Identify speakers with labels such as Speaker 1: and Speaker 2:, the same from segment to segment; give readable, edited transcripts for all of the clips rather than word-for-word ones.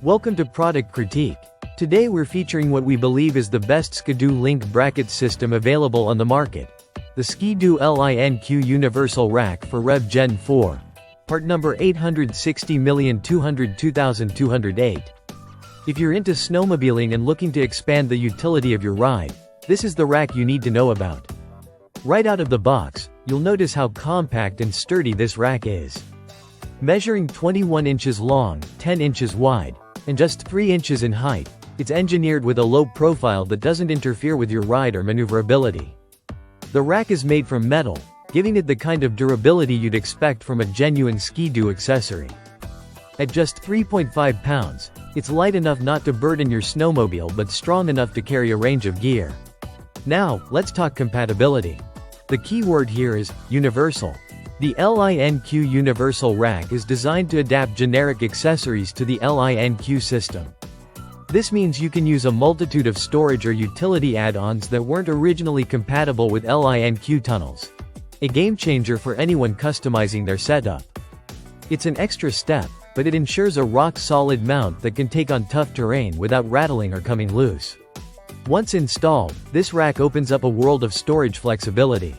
Speaker 1: Welcome to Product Critique. Today we're featuring what we believe is the best Skidoo Linq Brackets system available on the market. The Skidoo Linq Universal Rack for REV Gen4. Part number 860,202,208. If you're into snowmobiling and looking to expand the utility of your ride, this is the rack you need to know about. Right out of the box, you'll notice how compact and sturdy this rack is. Measuring 21 inches long, 10 inches wide, and just 3 inches in height, it's engineered with a low profile that doesn't interfere with your ride or maneuverability. The rack is made from metal, giving it the kind of durability you'd expect from a genuine Skidoo accessory. At just 3.5 pounds, it's light enough not to burden your snowmobile but strong enough to carry a range of gear. Now, let's talk compatibility. The key word here is universal. The Linq Universal Rack is designed to adapt generic accessories to the Linq system. This means you can use a multitude of storage or utility add-ons that weren't originally compatible with Linq tunnels. A game-changer for anyone customizing their setup. It's an extra step, but it ensures a rock-solid mount that can take on tough terrain without rattling or coming loose. Once installed, this rack opens up a world of storage flexibility.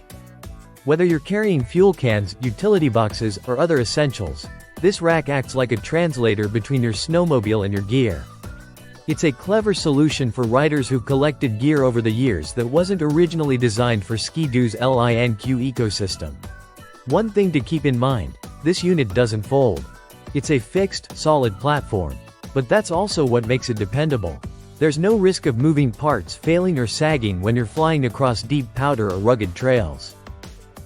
Speaker 1: Whether you're carrying fuel cans, utility boxes, or other essentials, this rack acts like a translator between your snowmobile and your gear. It's a clever solution for riders who collected gear over the years that wasn't originally designed for Skidoo's Linq ecosystem. One thing to keep in mind, this unit doesn't fold. It's a fixed, solid platform. But that's also what makes it dependable. There's no risk of moving parts failing or sagging when you're flying across deep powder or rugged trails.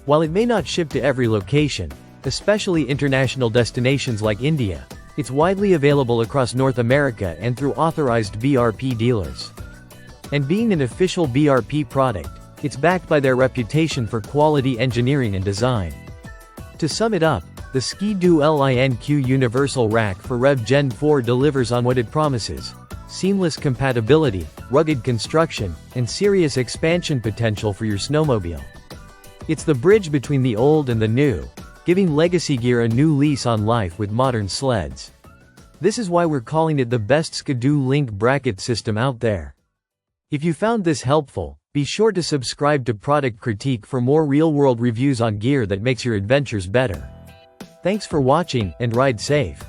Speaker 1: While it may not ship to every location, especially international destinations like India, it's widely available across North America and through authorized BRP dealers. And being an official BRP product, it's backed by their reputation for quality engineering and design. To sum it up, the Skidoo Linq Universal Rack for REV Gen4 delivers on what it promises: seamless compatibility, rugged construction, and serious expansion potential for your snowmobile. It's the bridge between the old and the new, giving legacy gear a new lease on life with modern sleds. This is why we're calling it the best Skidoo Linq Bracket system out there. If you found this helpful, be sure to subscribe to Product Critique for more real-world reviews on gear that makes your adventures better. Thanks for watching, and ride safe.